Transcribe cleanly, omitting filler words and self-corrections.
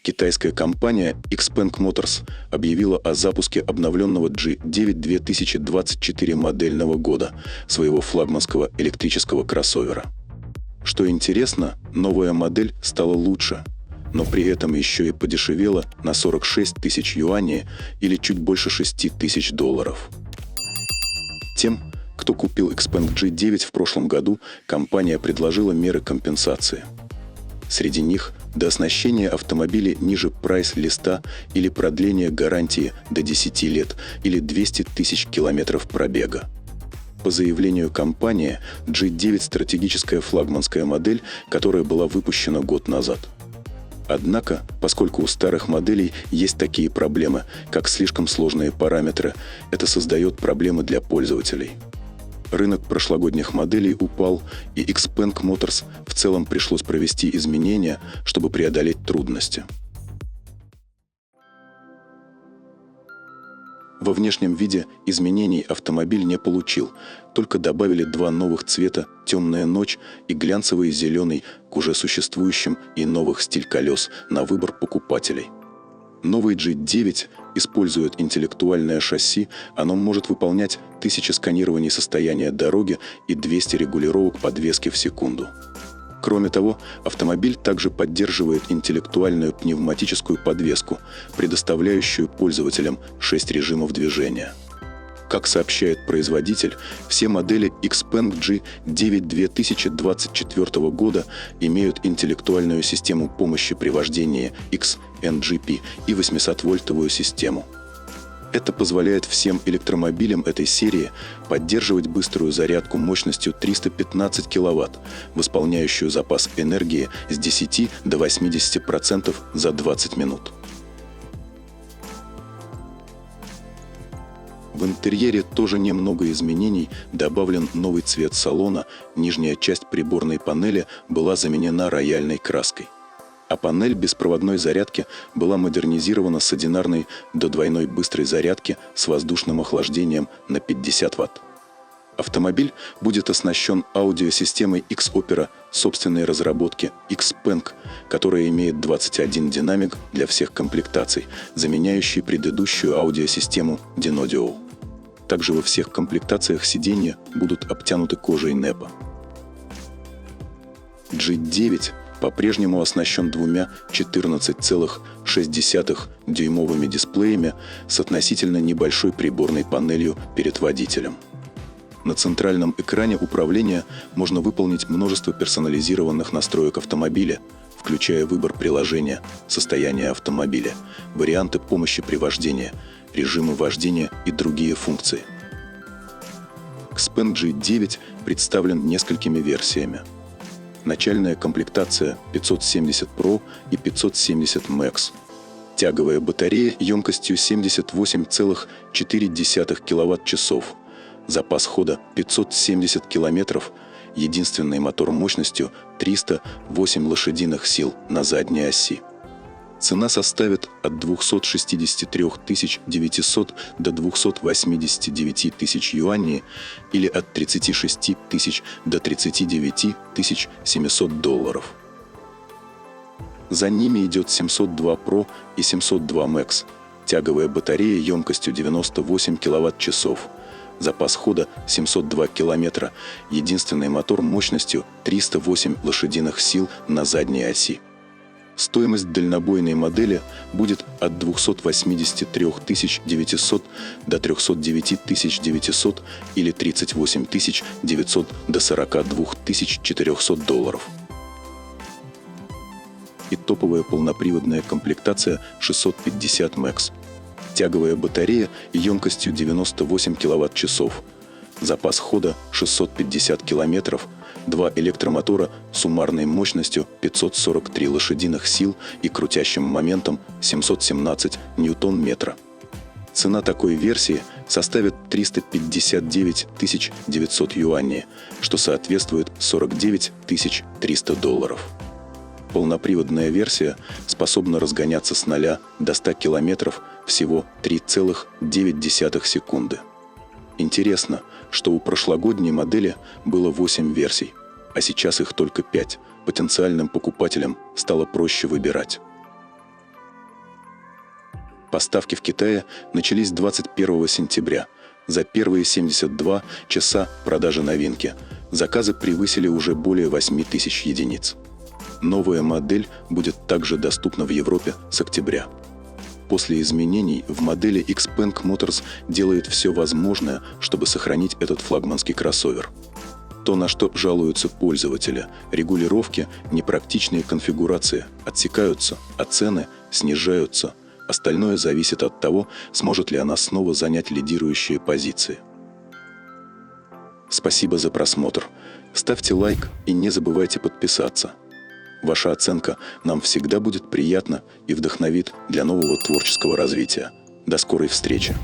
Китайская компания XPeng Motors объявила о запуске обновленного G9 2024 модельного года, своего флагманского электрического кроссовера. Что интересно, новая модель стала лучше, но при этом еще и подешевела на 46 тысяч юаней или чуть больше $6000. Тем, кто купил XPeng G9 в прошлом году, компания предложила меры компенсации. Среди них дооснащение автомобиля ниже прайс-листа или продление гарантии до 10 лет или 200 тысяч километров пробега. По заявлению компании, G9 – стратегическая флагманская модель, которая была выпущена год назад. Однако, поскольку у старых моделей есть такие проблемы, как слишком сложные параметры, это создает проблемы для пользователей. Рынок прошлогодних моделей упал, и XPeng Motors в целом пришлось провести изменения, чтобы преодолеть трудности. Во внешнем виде изменений автомобиль не получил, только добавили два новых цвета «Темная ночь» и глянцевый зеленый к уже существующим и новых стиль колес на выбор покупателей. Новый G9 использует интеллектуальное шасси, оно может выполнять 1000 сканирований состояния дороги и 200 регулировок подвески в секунду. Кроме того, автомобиль также поддерживает интеллектуальную пневматическую подвеску, предоставляющую пользователям 6 режимов движения. Как сообщает производитель, все модели XPeng G9 2024 года имеют интеллектуальную систему помощи при вождении XNGP и 800-вольтовую систему. Это позволяет всем электромобилям этой серии поддерживать быструю зарядку мощностью 315 кВт, восполняющую запас энергии с 10 до 80% за 20 минут. В интерьере тоже немного изменений, добавлен новый цвет салона, нижняя часть приборной панели была заменена рояльной краской. А панель беспроводной зарядки была модернизирована с одинарной до двойной быстрой зарядки с воздушным охлаждением на 50 Вт. Автомобиль будет оснащен аудиосистемой X-Opera собственной разработки XPeng, которая имеет 21 динамик для всех комплектаций, заменяющий предыдущую аудиосистему Dynaudio. Также во всех комплектациях сиденья будут обтянуты кожей NEPA. G9 по-прежнему оснащен двумя 14,6-дюймовыми дисплеями с относительно небольшой приборной панелью перед водителем. На центральном экране управления можно выполнить множество персонализированных настроек автомобиля, включая выбор приложения, состояние автомобиля, варианты помощи при вождении, режимы вождения и другие функции. XPeng G9 представлен несколькими версиями. Начальная комплектация 570 Pro и 570 Max. Тяговая батарея емкостью 78,4 кВт-часов. Запас хода 570 км. Единственный мотор мощностью 308 лошадиных сил на задней оси. Цена составит от 263 900 до 289 тысяч юаней или от 36 тысяч до 39 700 долларов. За ними идет 702 Pro и 702 Max. Тяговая батарея емкостью 98 кВт-часов. Запас хода 702 км. Единственный мотор мощностью 308 лошадиных сил на задней оси. Стоимость дальнобойной модели будет от 283 900 до 309 900 или 38 900 до 42 400 долларов. И топовая полноприводная комплектация 650 Max. Тяговая батарея емкостью 98 кВт-часов. Запас хода 650 км. Два электромотора с суммарной мощностью 543 лошадиных сил и крутящим моментом 717 ньютон-метра. Цена такой версии составит 359 900 юаней, что соответствует 49 300 долларов. Полноприводная версия способна разгоняться с 0 до 100 км всего 3,9 секунды. Интересно, что у прошлогодней модели было 8 версий, а сейчас их только 5. Потенциальным покупателям стало проще выбирать. Поставки в Китае начались 21 сентября. За первые 72 часа продажи новинки заказы превысили уже более 8 тысяч единиц. Новая модель будет также доступна в Европе с октября. После изменений в модели Xpeng Motors делает все возможное, чтобы сохранить этот флагманский кроссовер. То, на что жалуются пользователи – регулировки, непрактичные конфигурации отсекаются, а цены снижаются. Остальное зависит от того, сможет ли она снова занять лидирующие позиции. Спасибо за просмотр. Ставьте лайк и не забывайте подписаться. Ваша оценка нам всегда будет приятна и вдохновит для нового творческого развития. До скорой встречи!